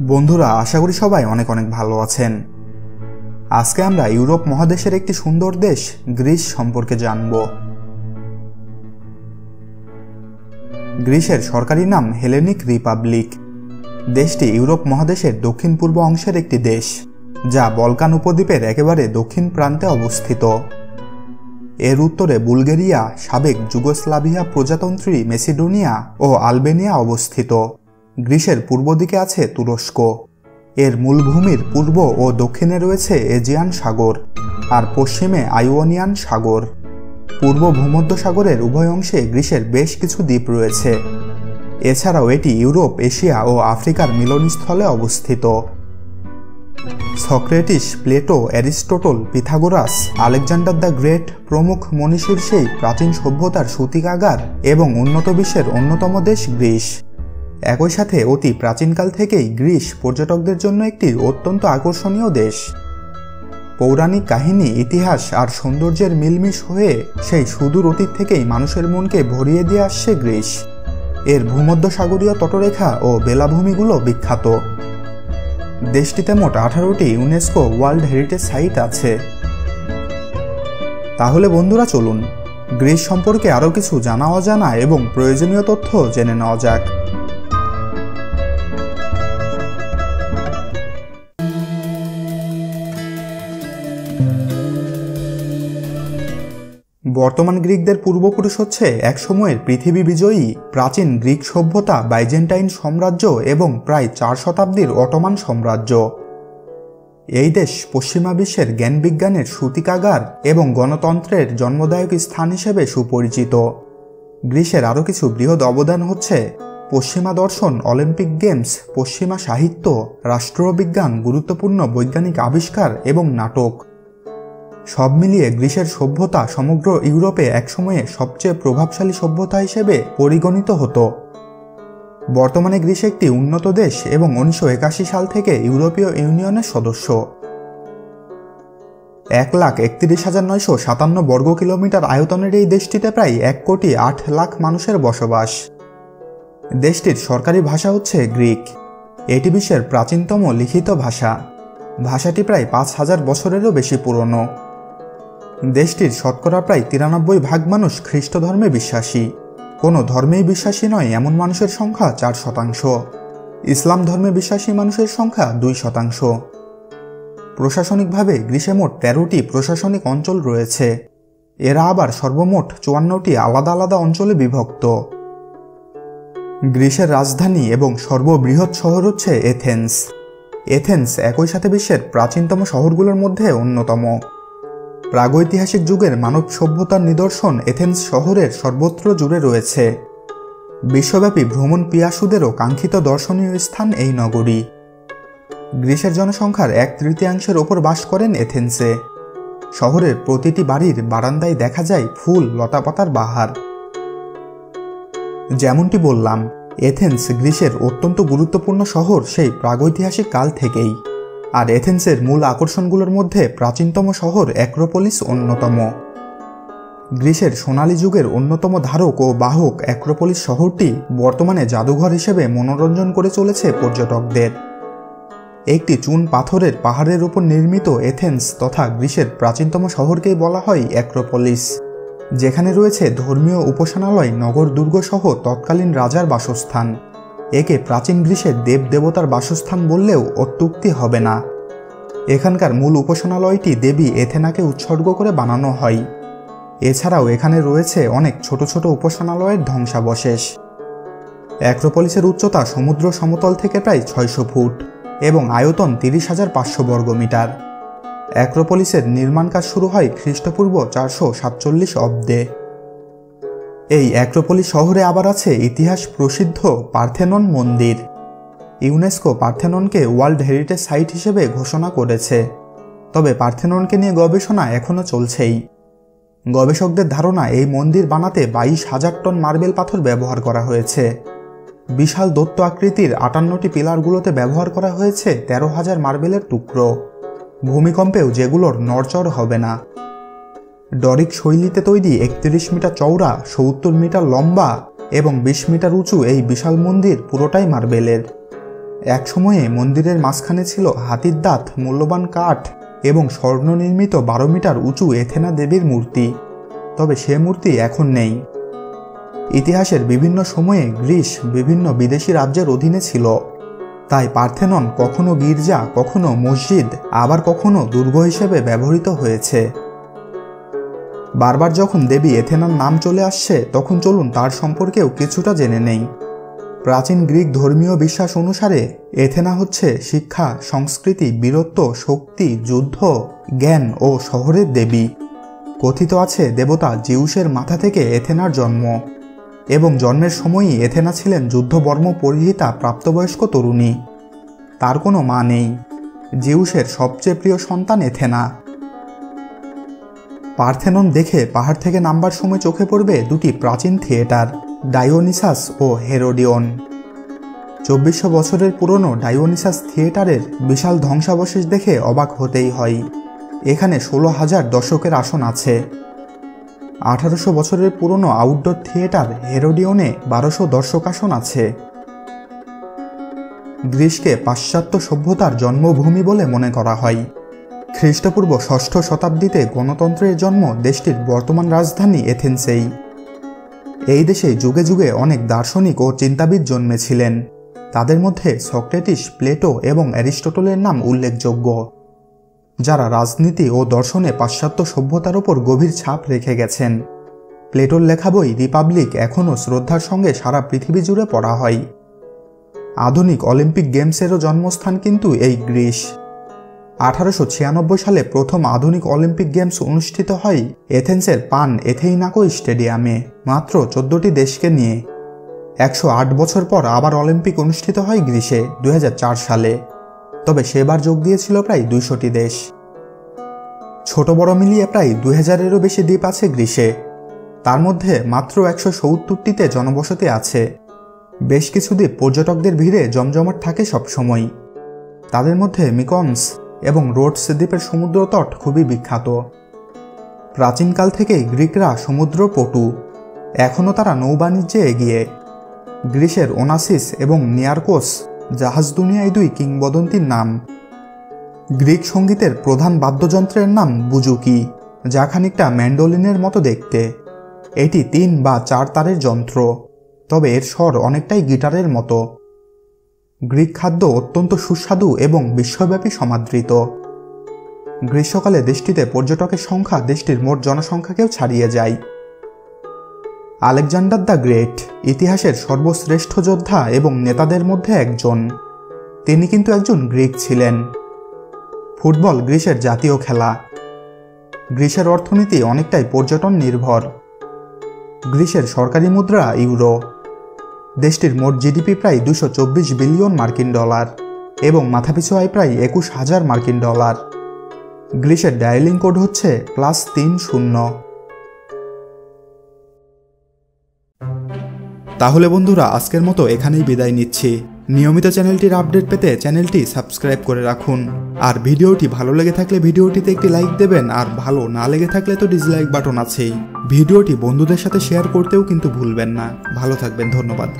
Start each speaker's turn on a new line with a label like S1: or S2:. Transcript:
S1: বন্ধুরা, আশা করি সবাই অনেক অনেক ভালো আছেন। আজকে আমরা ইউরোপ মহাদেশের একটি সুন্দর দেশ গ্রিস সম্পর্কে জানব। গ্রিসের সরকারি নাম হেলেনিক রিপাবলিক। দেশটি ইউরোপ মহাদেশের দক্ষিণ পূর্ব অংশের একটি দেশ, যা বলকান উপদ্বীপের একেবারে দক্ষিণ প্রান্তে অবস্থিত। এর উত্তরে বুলগেরিয়া, সাবেক যুগোস্লাভিয়া প্রজাতন্ত্রী মেসিডোনিয়া ও আলবেনিয়া অবস্থিত। গ্রিসের পূর্ব দিকে আছে তুরস্ক। এর মূল ভূমির পূর্ব ও দক্ষিণে রয়েছে এজিয়ান সাগর, আর পশ্চিমে আইওনিয়ান সাগর। পূর্ব ভূমধ্য সাগরের উভয় অংশে গ্রিসের বেশ কিছু দ্বীপ রয়েছে। এছাড়াও এটি ইউরোপ, এশিয়া ও আফ্রিকার মিলনস্থলে অবস্থিত। Socrates, Plato, Aristotle, Pythagoras, Alexander the great প্রমুখ মনীষীর সেই প্রাচীন সভ্যতার সূতিকাগার এবং উন্নত বিশ্বের অন্যতম দেশ গ্রিস। একই সাথে অতি প্রাচীনকাল থেকেই গ্রিস পর্যটকদের জন্য একটি অত্যন্ত আকর্ষণীয় দেশ। পৌরাণিক কাহিনী, ইতিহাস আর সৌন্দর্যের মিলমিশ হয়ে সেই সুদূর অতীত থেকেই মানুষের মনকে ভরিয়ে দিয়ে আসছে গ্রিস। এর ভূমধ্যসাগরীয় তটরেখা ও বেলাভূমিগুলো বিখ্যাত। দেশটিতে মোট 18টি ইউনেস্কো ওয়ার্ল্ড হেরিটেজ সাইট আছে। তাহলে বন্ধুরা, চলুন গ্রিস সম্পর্কে আরও কিছু জানা অজানা এবং প্রয়োজনীয় তথ্য জেনে নেওয়া যাক। বর্তমান গ্রিকদের পূর্বপুরুষ হচ্ছে একসময়ের পৃথিবী বিজয়ী প্রাচীন গ্রিক সভ্যতা, বাইজেন্টাইন সাম্রাজ্য এবং প্রায় 4 শতাব্দীর অটোমান সাম্রাজ্য। এই দেশ পশ্চিমা বিশ্বের জ্ঞান বিজ্ঞানের সূতিকাগার এবং গণতন্ত্রের জন্মদায়ক স্থান হিসেবে সুপরিচিত। গ্রিসের আরও কিছু বৃহৎ অবদান হচ্ছে পশ্চিমা দর্শন, অলিম্পিক গেমস, পশ্চিমা সাহিত্য, রাষ্ট্রবিজ্ঞান, গুরুত্বপূর্ণ বৈজ্ঞানিক আবিষ্কার এবং নাটক। সব মিলিয়ে গ্রিসের সভ্যতা সমগ্র ইউরোপে একসময়ে সবচেয়ে প্রভাবশালী সভ্যতা হিসেবে পরিগণিত হতো। বর্তমানে গ্রিস একটি উন্নত দেশ এবং 1981 সাল থেকে ইউরোপীয় ইউনিয়নের সদস্য। 1,31,957 বর্গ কিলোমিটার আয়তনের এই দেশটিতে প্রায় 1,08,00,000 মানুষের বসবাস। দেশটির সরকারি ভাষা হচ্ছে গ্রিক। এটি বিশ্বের প্রাচীনতম লিখিত ভাষা। ভাষাটি প্রায় 5,000 বছরেরও বেশি পুরনো। দেশটির শতকরা প্রায় 93% মানুষ খ্রিস্ট ধর্মে বিশ্বাসী। কোনো ধর্মেই বিশ্বাসী নয় এমন মানুষের সংখ্যা 4%। ইসলাম ধর্মে বিশ্বাসী মানুষের সংখ্যা 2%। প্রশাসনিকভাবে গ্রিসে মোট 13টি প্রশাসনিক অঞ্চল রয়েছে। এরা আবার সর্বমোট 54টি আলাদা আলাদা অঞ্চলে বিভক্ত। গ্রিসের রাজধানী এবং সর্ববৃহৎ শহর হচ্ছে এথেন্স। এথেন্স একই সাথে বিশ্বের প্রাচীনতম শহরগুলোর মধ্যে অন্যতম। প্রাগৈতিহাসিক যুগের মানব সভ্যতার নিদর্শন এথেন্স শহরের সর্বত্র জুড়ে রয়েছে। বিশ্বব্যাপী ভ্রমণ পিয়াসুদেরও কাঙ্ক্ষিত দর্শনীয় স্থান এই নগরী। গ্রিসের জনসংখ্যার 1/3 ওপর বাস করেন এথেন্সে। শহরের প্রতিটি বাড়ির বারান্দায় দেখা যায় ফুল, লতাপাতার বাহার। যেমনটি বললাম, এথেন্স গ্রিসের অত্যন্ত গুরুত্বপূর্ণ শহর সেই প্রাগৈতিহাসিক কাল থেকেই। আর এথেন্সের মূল আকর্ষণগুলোর মধ্যে প্রাচীনতম শহর অ্যাক্রোপোলিস অন্যতম। গ্রিসের সোনালী যুগের অন্যতম ধারক ও বাহক অ্যাক্রোপোলিস শহরটি বর্তমানে জাদুঘর হিসেবে মনোরঞ্জন করে চলেছে পর্যটকদের। একটি চুন পাথরের পাহাড়ের উপর নির্মিত এথেন্স তথা গ্রিসের প্রাচীনতম শহরকেই বলা হয় অ্যাক্রোপোলিস, যেখানে রয়েছে ধর্মীয় উপাসনালয়, নগর দুর্গ সহ তৎকালীন রাজার বাসস্থান। একে প্রাচীন গ্রিসের দেবদেবতার বাসস্থান বললেও অত্যুক্তি হবে না। এখানকার মূল উপাসনালয়টি দেবী এথেনাকে উৎসর্গ করে বানানো হয়। এছাড়াও এখানে রয়েছে অনেক ছোট ছোট উপাসনালয়ের ধ্বংসাবশেষ। অ্যাক্রোপোলিসের উচ্চতা সমুদ্র সমতল থেকে প্রায় 600 ফুট এবং আয়তন 30,500 বর্গমিটার। অ্যাক্রোপোলিসের নির্মাণ কাজ শুরু হয় খ্রিস্টপূর্ব 447 অব্দে। এই অ্যাক্রোপোলিস শহরে আবার আছে ইতিহাস প্রসিদ্ধ পার্থেনন মন্দির। ইউনেস্কো পার্থেননকে ওয়ার্ল্ড হেরিটেজ সাইট হিসেবে ঘোষণা করেছে। তবে পার্থেননকে নিয়ে গবেষণা এখনও চলছেই। গবেষকদের ধারণা এই মন্দির বানাতে 22,000 টন মার্বেল পাথর ব্যবহার করা হয়েছে। বিশাল দৈত্য আকৃতির 58টি পিলারগুলোতে ব্যবহার করা হয়েছে 13,000 মার্বেলের টুকরো, ভূমিকম্পেও যেগুলোর নড়চড় হবে না। ডরিক শৈলীতে তৈরি 31 মিটার চওড়া, 70 মিটার লম্বা এবং 20 মিটার উঁচু এই বিশাল মন্দির পুরোটাই মার্বেলের। একসময়ে মন্দিরের মাঝখানে ছিল হাতির দাঁত, মূল্যবান কাঠ এবং স্বর্ণ নির্মিত 12 মিটার উঁচু এথেনা দেবীর মূর্তি। তবে সে মূর্তি এখন নেই। ইতিহাসের বিভিন্ন সময়ে গ্রিস বিভিন্ন বিদেশি রাজ্যের অধীনে ছিল, তাই পার্থেনন কখনো গির্জা, কখনো মসজিদ, আবার কখনো দুর্গ হিসেবে ব্যবহৃত হয়েছে। বারবার যখন দেবী এথেনার নাম চলে আসছে, তখন চলুন তার সম্পর্কেও কিছুটা জেনে নেই। প্রাচীন গ্রিক ধর্মীয় বিশ্বাস অনুসারে এথেনা হচ্ছে শিক্ষা, সংস্কৃতি, বীরত্ব, শক্তি, যুদ্ধ, জ্ঞান ও শহরের দেবী। কথিত আছে দেবতা জিউসের মাথা থেকে এথেনার জন্ম, এবং জন্মের সময়ই এথেনা ছিলেন যুদ্ধবর্ম পরিহিতা প্রাপ্তবয়স্ক তরুণী। তার কোনো মা নেই। জিউসের সবচেয়ে প্রিয় সন্তান এথেনা। পার্থেনন দেখে পাহাড় থেকে নামবার সময় চোখে পড়বে দুটি প্রাচীন থিয়েটার, ডায়োনিসাস ও হেরোডিয়ন। 2400 বছরের পুরনো ডায়োনিসাস থিয়েটারের বিশাল ধ্বংসাবশেষ দেখে অবাক হতেই হয়। এখানে 16,000 দর্শকের আসন আছে। 1800 বছরের পুরনো আউটডোর থিয়েটার হেরোডিয়নে 1200 দর্শক আসন আছে। গ্রিসকে পাশ্চাত্য সভ্যতার জন্মভূমি বলে মনে করা হয়। খ্রিস্টপূর্ব 6ষ্ঠ শতাব্দীতে গণতন্ত্রের জন্ম দেশটির বর্তমান রাজধানী এথেন্সেই। এই দেশে যুগে যুগে অনেক দার্শনিক ও চিন্তাবিদ জন্মেছিলেন। তাদের মধ্যে সক্রেটিস, প্লেটো এবং অ্যারিস্টটলের নাম উল্লেখযোগ্য, যারা রাজনীতি ও দর্শনে পাশ্চাত্য সভ্যতার ওপর গভীর ছাপ রেখে গেছেন। প্লেটোর লেখা বই রিপাবলিক এখনও শ্রদ্ধার সঙ্গে সারা পৃথিবী জুড়ে পড়া হয়। আধুনিক অলিম্পিক গেমসেরও জন্মস্থান কিন্তু এই গ্রিস। 1896 সালে প্রথম আধুনিক অলিম্পিক গেমস অনুষ্ঠিত হয় এথেন্সের পান এথেইনাকো স্টেডিয়ামে, মাত্র 14টি দেশকে নিয়ে। 108 বছর পর আবার অলিম্পিক অনুষ্ঠিত হয় গ্রিসে 2004 সালে। তবে সেবার যোগ দিয়েছিল প্রায় 200টি দেশ। ছোট বড় মিলিয়ে প্রায় 2000-এরও বেশি দ্বীপ আছে গ্রিসে। তার মধ্যে মাত্র 170টিতে জনবসতি আছে। বেশ কিছু দ্বীপ পর্যটকদের ভিড়ে জমজমাট থাকে সবসময়। তাদের মধ্যে মিকনস এবং রোডস দ্বীপের সমুদ্রতট খুবই বিখ্যাত। প্রাচীনকাল থেকেই গ্রিকরা সমুদ্রপটু, এখনও তারা নৌবাণিজ্যে এগিয়ে। গ্রিসের ওনাসিস এবং নিয়ারকোস জাহাজ দুনিয়ায় দুই কিংবদন্তির নাম। গ্রিক সঙ্গীতের প্রধান বাদ্যযন্ত্রের নাম বুজুকি, যা খানিকটা ম্যান্ডোলিনের মতো দেখতে। এটি 3 বা 4 তারের যন্ত্র, তবে এর স্বর অনেকটাই গিটারের মতো। গ্রিক খাদ্য অত্যন্ত সুস্বাদু এবং বিশ্বব্যাপী সমাদৃত। গ্রীষ্মকালে দেশটিতে পর্যটকের সংখ্যা দেশটির মোট জনসংখ্যাকেও ছাড়িয়ে যায়। আলেকজান্ডার দ্য গ্রেট ইতিহাসের সর্বশ্রেষ্ঠ যোদ্ধা এবং নেতাদের মধ্যে একজন। তিনি কিন্তু একজন গ্রিক ছিলেন। ফুটবল গ্রিসের জাতীয় খেলা। গ্রিসের অর্থনীতি অনেকটাই পর্যটন নির্ভর। গ্রিসের সরকারি মুদ্রা ইউরো। দেশটির মোট জিডিপি প্রায় 224 বিলিয়ন মার্কিন ডলার এবং মাথাপিছু আয় প্রায় 21,000 মার্কিন ডলার। গ্রিসের ডায়ালিং কোড হচ্ছে +30। তাহলে বন্ধুরা, আজকের মতো এখানেই বিদায় নিচ্ছি। নিয়মিত চ্যানেলটির আপডেট পেতে চ্যানেলটি সাবস্ক্রাইব করে রাখুন। আর ভিডিওটি ভালো লেগে থাকলে ভিডিওটিতে একটি লাইক দেবেন, আর ভালো না লেগে থাকলে তো ডিসলাইক বাটন আছেই। ভিডিওটি বন্ধুদের সাথে শেয়ার করতেও কিন্তু ভুলবেন না। ভালো থাকবেন, ধন্যবাদ।